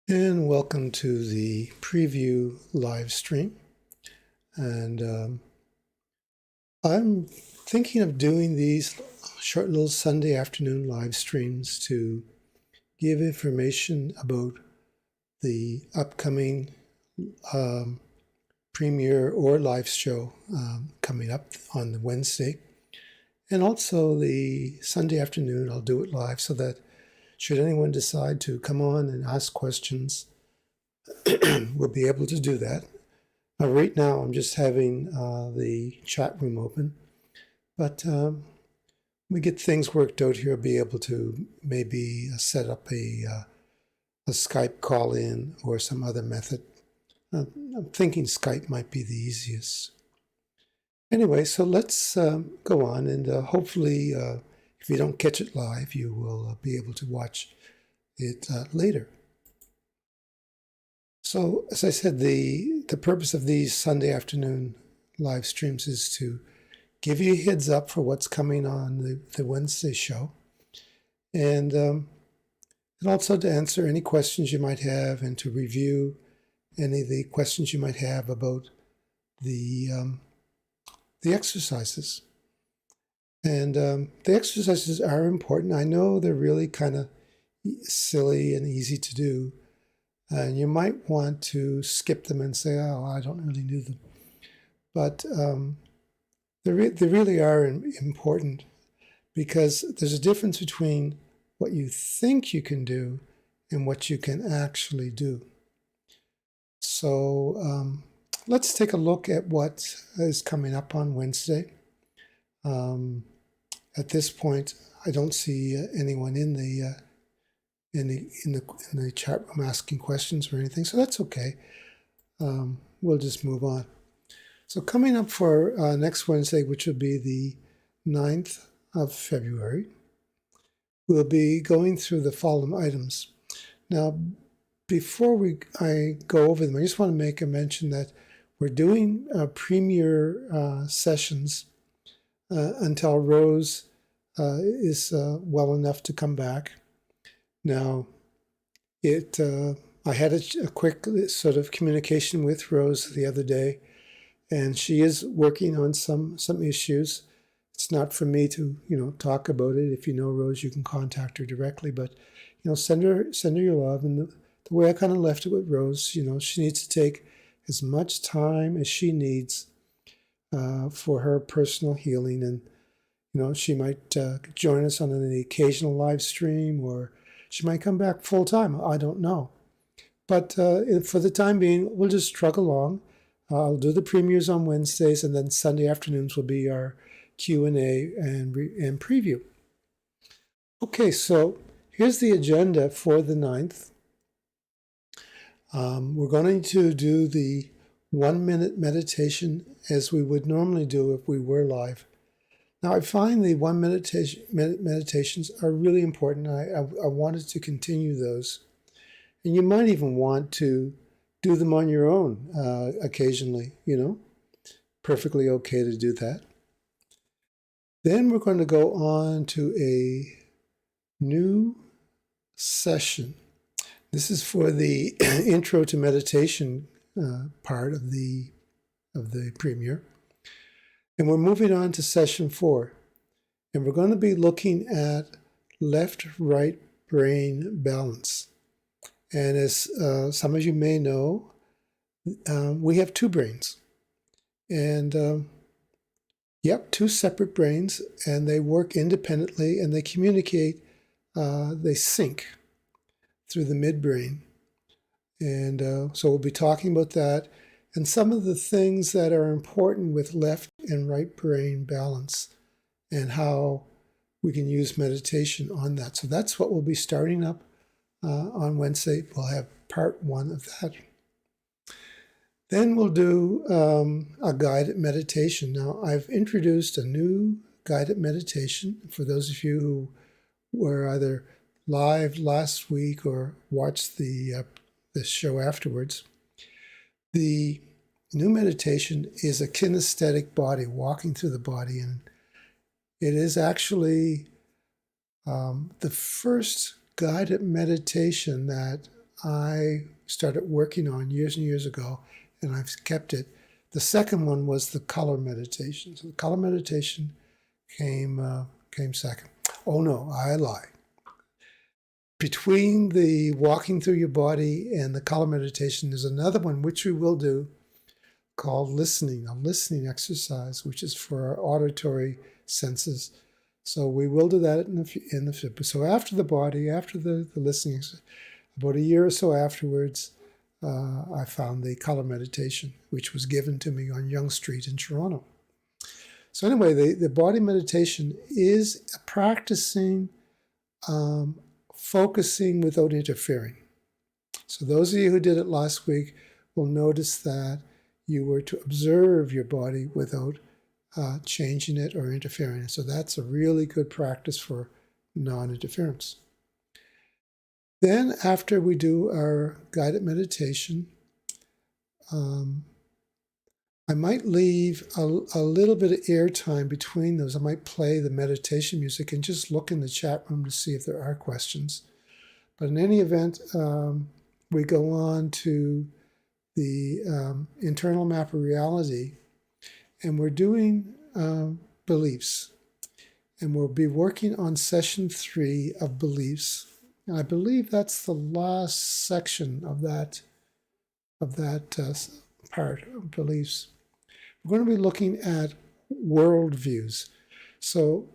And welcome to the preview live stream. And I'm thinking of doing these short little Sunday afternoon live streams to give information about the upcoming premiere or live show coming up on the Wednesday. And also the Sunday afternoon, I'll do it live so that should anyone decide to come on and ask questions, we'll be able to do that. Right now, I'm just having the chat room open, but we get things worked out here, be able to maybe set up a Skype call-in or some other method. I'm thinking Skype might be the easiest. Anyway, so let's go on, and hopefully, if you don't catch it live, you will be able to watch it later. So, as I said, the purpose of these Sunday afternoon live streams is to give you a heads up for what's coming on the Wednesday show, and also to answer any questions you might have and to review any of the questions you might have about the exercises. And the exercises are important. I know they're really kind of silly and easy to do. And you might want to skip them and say, oh, I don't really do them. But they really are important because there's a difference between what you think you can do and what you can actually do. So let's take a look at what is coming up on Wednesday. At this point, I don't see anyone in the chat room asking questions or anything, so that's okay. We'll just move on. So coming up for next Wednesday, which will be the 9th of February, we'll be going through the following items. Now, before I go over them, I just want to make a mention that we're doing premiere sessions until Rose is well enough to come back. Now, I had a quick sort of communication with Rose the other day, and she is working on some issues. It's not for me to talk about it. If you know Rose, you can contact her directly. But send her your love. And the way I kind of left it with Rose, she needs to take as much time as she needs for her personal healing, and she might join us on an occasional live stream, or she might come back full time. I don't know. But for the time being, we'll just struggle along. I'll do the premieres on Wednesdays, and then Sunday afternoons will be our Q&A and preview. Okay, so here's the agenda for the 9th. We're going to do the 1-minute meditation as we would normally do if we were live. Now, I find the 1-minute meditations are really important. I wanted to continue those. And you might even want to do them on your own occasionally, perfectly okay to do that. Then we're going to go on to a new session. This is for the intro to meditation part of the premiere. And we're moving on to session 4. And we're going to be looking at left-right brain balance. And as some of you may know, we have 2 brains. And, two separate brains, and they work independently, and they communicate, they sync through the midbrain. And so we'll be talking about that and some of the things that are important with left and right brain balance and how we can use meditation on that. So that's what we'll be starting up on Wednesday. We'll have part 1 of that. Then we'll do a guided meditation. Now, I've introduced a new guided meditation for those of you who were either live last week or watched the show afterwards. The new meditation is a kinesthetic body, walking through the body, and it is actually the first guided meditation that I started working on years and years ago, and I've kept it. The second one was the color meditation. So the color meditation came second. Oh no, I lie. Between the walking through your body and the color meditation, there's another one which we will do called listening, a listening exercise, which is for our auditory senses. So we will do that in the so after the body, after the listening, about a year or so afterwards, I found the color meditation, which was given to me on Yonge Street in Toronto. So anyway, the body meditation is practicing focusing without interfering. So those of you who did it last week will notice that you were to observe your body without changing it or interfering. So that's a really good practice for non-interference. Then after we do our guided meditation, I might leave a little bit of airtime between those. I might play the meditation music and just look in the chat room to see if there are questions. But in any event, we go on to the internal map of reality, and we're doing beliefs. And we'll be working on session 3 of beliefs. And I believe that's the last section of that part of beliefs. We're going to be looking at worldviews. So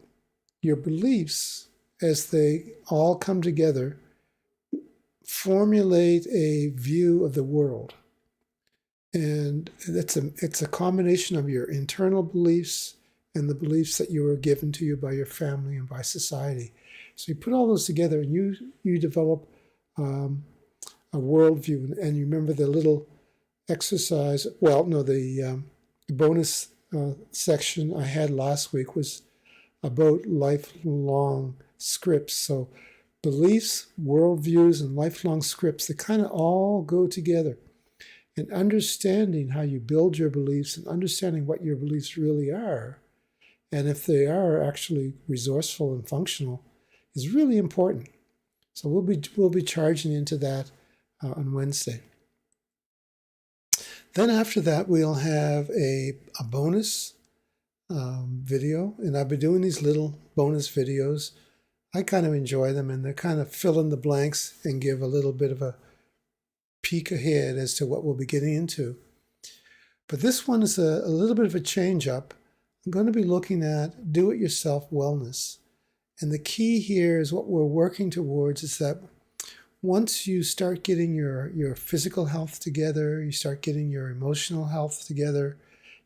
your beliefs, as they all come together, formulate a view of the world. And it's a combination of your internal beliefs and the beliefs that you were given to you by your family and by society. So you put all those together and you develop a worldview. And you remember the little exercise, the bonus section I had last week was about lifelong scripts. So beliefs, worldviews, and lifelong scripts, they kind of all go together. And understanding how you build your beliefs and understanding what your beliefs really are, and if they are actually resourceful and functional, is really important. So we'll be charging into that on Wednesday. Then after that, we'll have a bonus video, and I've been doing these little bonus videos. I kind of enjoy them, and they kind of fill in the blanks and give a little bit of a peek ahead as to what we'll be getting into. But this one is a little bit of a change up. I'm going to be looking at do-it-yourself wellness. And the key here is what we're working towards is that once you start getting your physical health together, you start getting your emotional health together,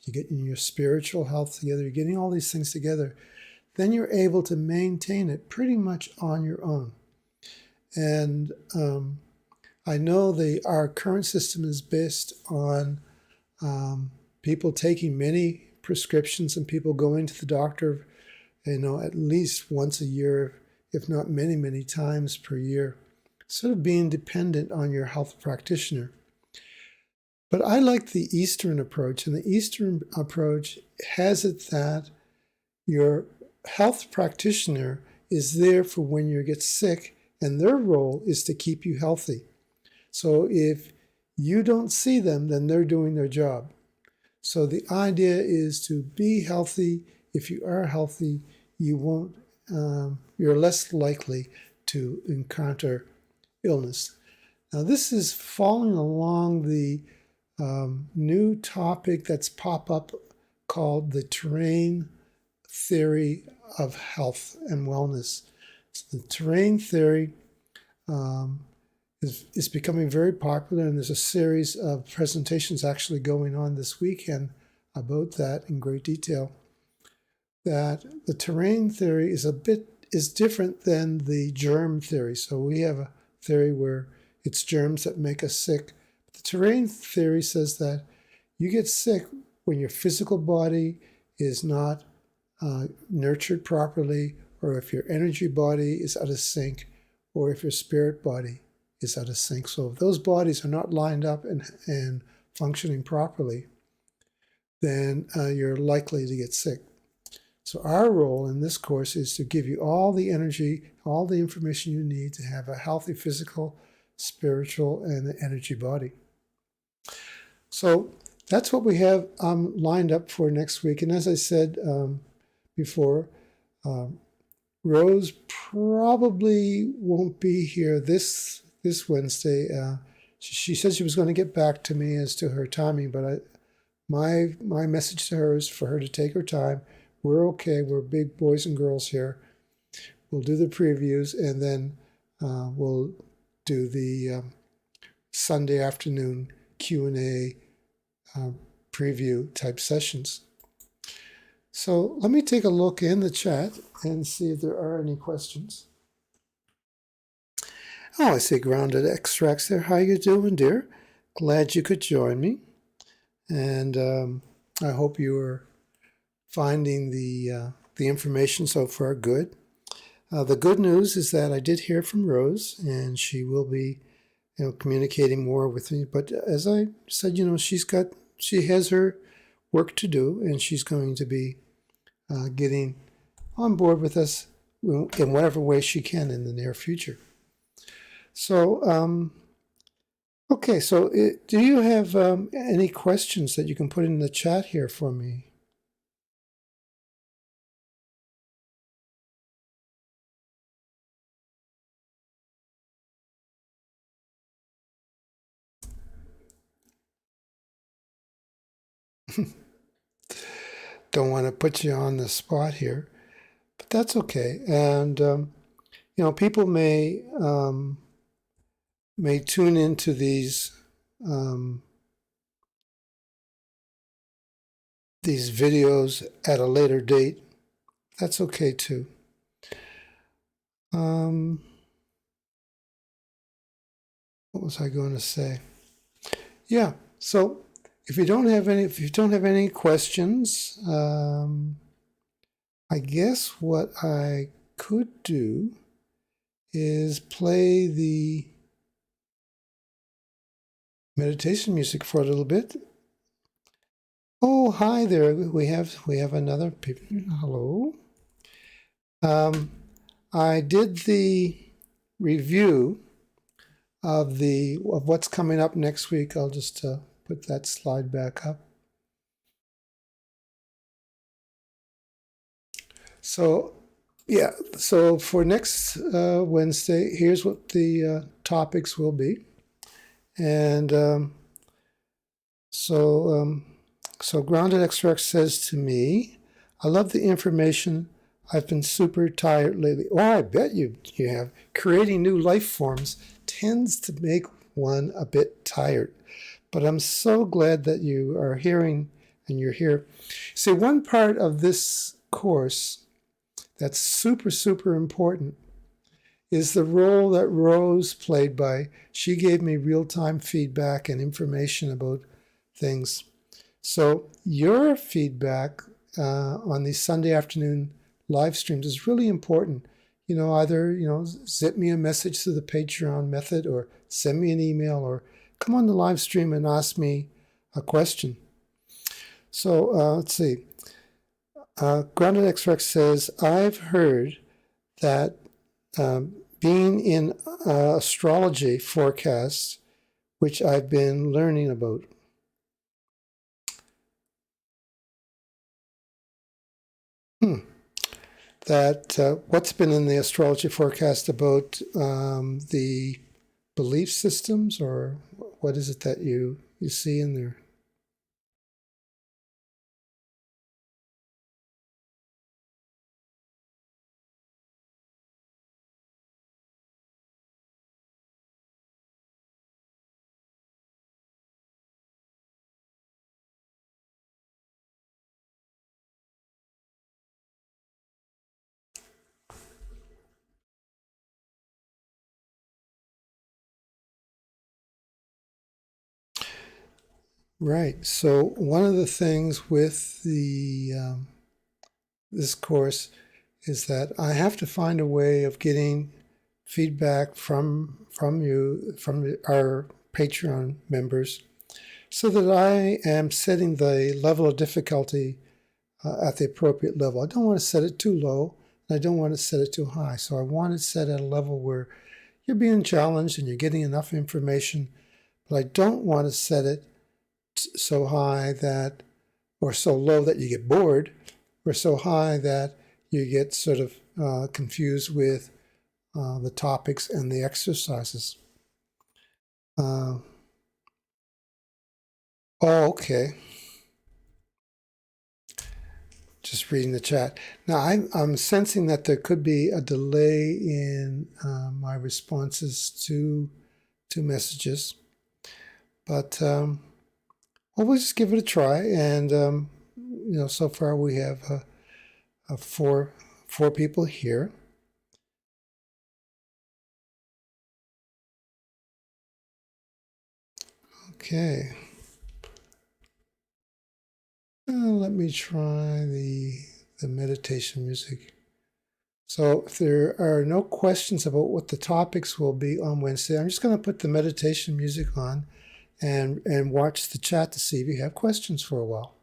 you're getting your spiritual health together, you're getting all these things together, then you're able to maintain it pretty much on your own. And I know our current system is based on people taking many prescriptions and people going to the doctor, at least once a year, if not many, many times per year, sort of being dependent on your health practitioner. But I like the Eastern approach, and the Eastern approach has it that your health practitioner is there for when you get sick, and their role is to keep you healthy. So if you don't see them, then they're doing their job. So the idea is to be healthy. If you are healthy, you're less likely to encounter illness. Now this is following along the new topic that's popped up called the terrain theory of health and wellness. So the terrain theory is becoming very popular, and there's a series of presentations actually going on this weekend about that in great detail. That the terrain theory is different than the germ theory. So we have a theory where it's germs that make us sick. The terrain theory says that you get sick when your physical body is not nurtured properly, or if your energy body is out of sync, or if your spirit body is out of sync. So if those bodies are not lined up and functioning properly, then you're likely to get sick. So our role in this course is to give you all the energy, all the information you need to have a healthy physical, spiritual and the energy body. So that's what we have lined up for next week. And as I said before, Rose probably won't be here this Wednesday. She said she was going to get back to me as to her timing, but my message to her is for her to take her time. We're okay. We're big boys and girls here. We'll do the previews, and then we'll do the Sunday afternoon Q&A preview type sessions. So let me take a look in the chat and see if there are any questions. Oh, I see Grounded Extracts there. How you doing, dear? Glad you could join me. And I hope you are finding the information so far good. The good news is that I did hear from Rose, and she will be, communicating more with me. But as I said, she has her work to do, and she's going to be getting on board with us in whatever way she can in the near future. So, okay, so do you have any questions that you can put in the chat here for me? Don't want to put you on the spot here, but that's okay. And people may tune into these videos at a later date. That's okay too. What was I going to say? Yeah. So if you don't have any questions, I guess what I could do is play the meditation music for a little bit. Oh, hi there. We have another people. Hello. I did the review of what's coming up next week. I'll just put that slide back up. So, yeah. So for next Wednesday, here's what the topics will be, and so Grounded Extract says to me, "I love the information. I've been super tired lately." Oh, I bet you have. Creating new life forms tends to make one a bit tired. But I'm so glad that you are hearing and you're here. See, one part of this course that's super, super important is the role that Rose played by, she gave me real-time feedback and information about things. So your feedback on these Sunday afternoon live streams is really important. Either, zip me a message through the Patreon method, or send me an email, or come on the live stream and ask me a question. So let's see. Grounded Extract says, I've heard that being in astrology forecasts, which I've been learning about. That what's been in the astrology forecast about the belief systems, or what is it that you see in there? Right. So one of the things with the this course is that I have to find a way of getting feedback from you, from our Patreon members, so that I am setting the level of difficulty at the appropriate level. I don't want to set it too low, and I don't want to set it too high. So I want it set at a level where you're being challenged and you're getting enough information, but I don't want to set it so high that, or so low that you get bored, or so high that you get sort of confused with the topics and the exercises. Oh, okay. Just reading the chat. Now, I'm sensing that there could be a delay in my responses to messages, but well, we'll just give it a try. And so far we have four people here. Okay. Let me try the meditation music. So if there are no questions about what the topics will be on Wednesday, I'm just going to put the meditation music on and watch the chat to see if you have questions for a while.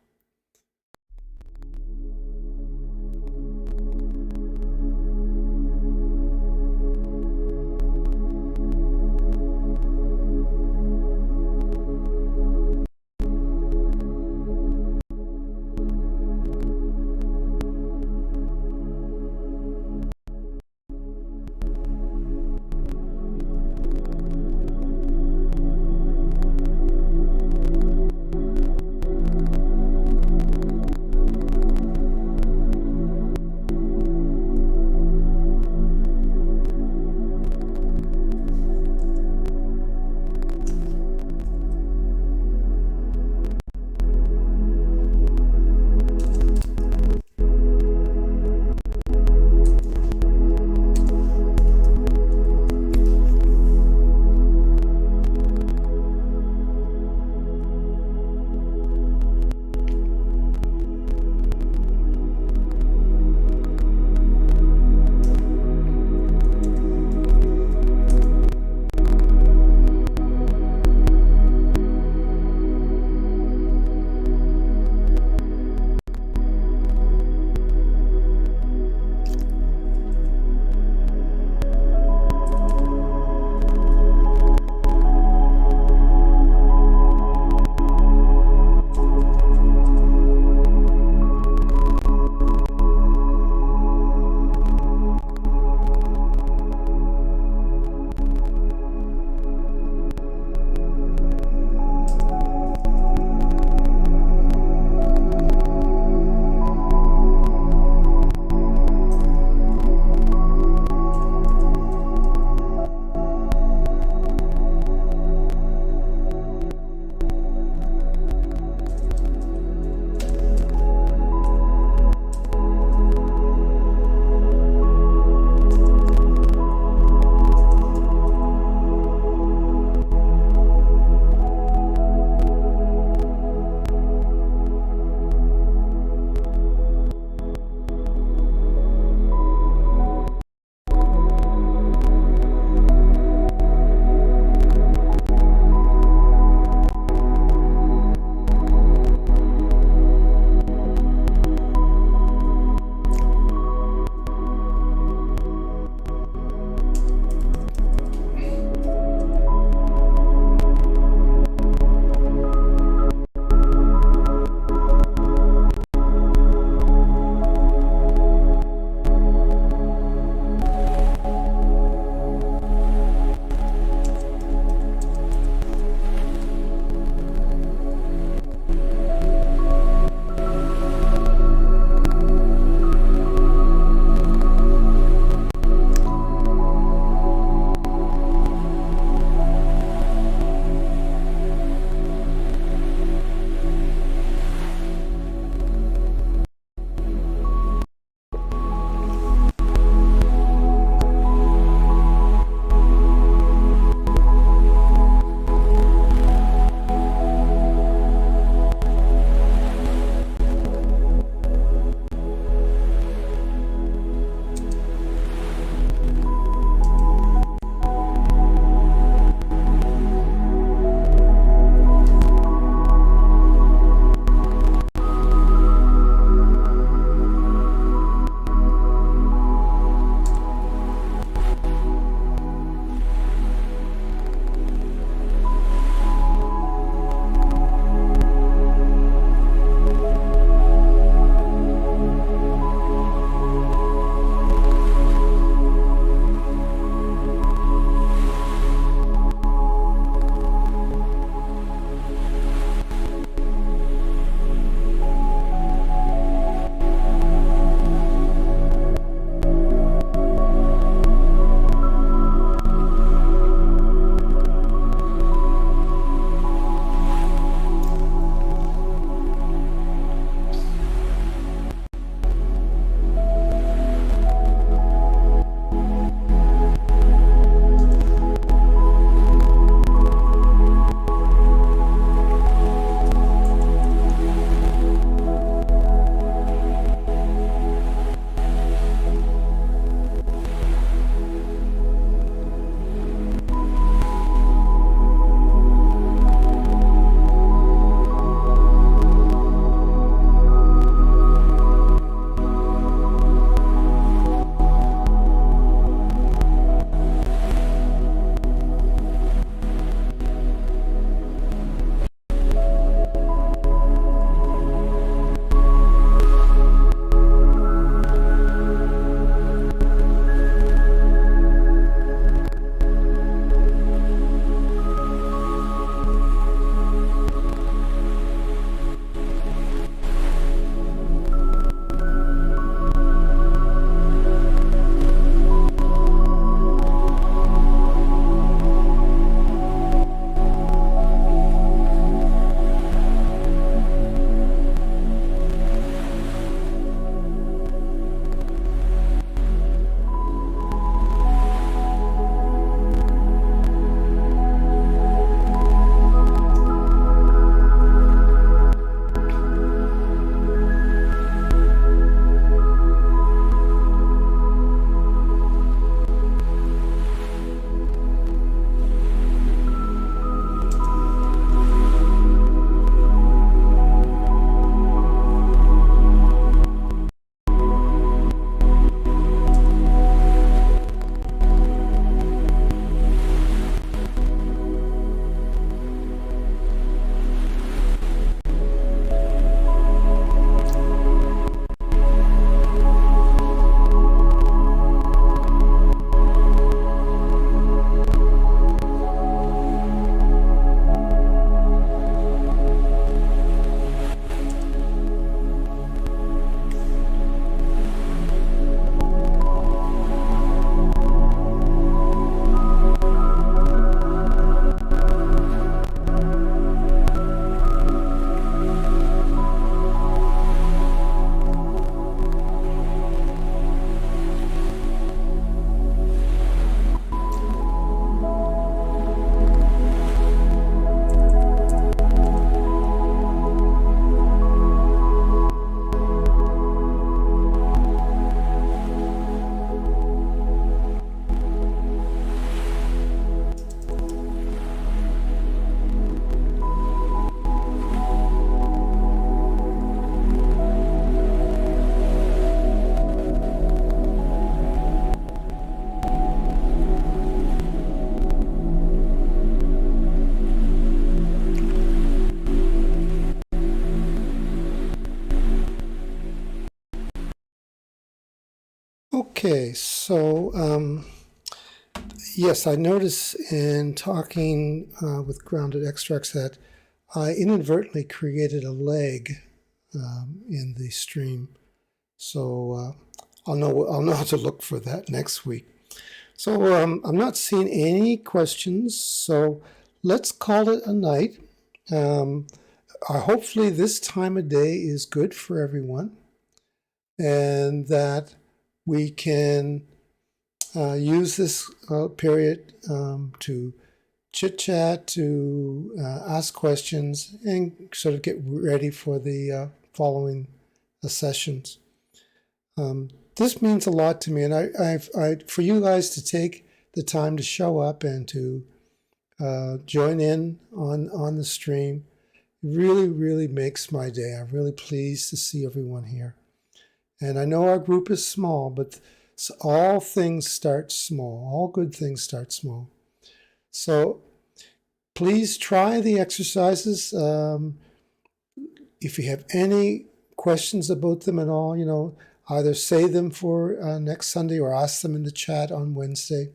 Okay, so yes, I noticed in talking with Grounded Extracts that I inadvertently created a leg in the stream. So I'll know how to look for that next week. So I'm not seeing any questions, so let's call it a night. Hopefully this time of day is good for everyone, and that we can use this period to chit chat, to ask questions, and sort of get ready for the following sessions. This means a lot to me, and I for you guys to take the time to show up and to join in on the stream really makes my day. I'm really pleased to see everyone here. And I know our group is small, but all things start small. All good things start small. So please try the exercises. If you have any questions about them at all, either say them for next Sunday or ask them in the chat on Wednesday.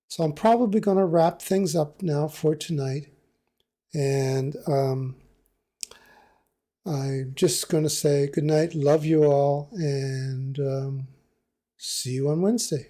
So I'm probably going to wrap things up now for tonight. And I'm just going to say good night, love you all, and see you on Wednesday.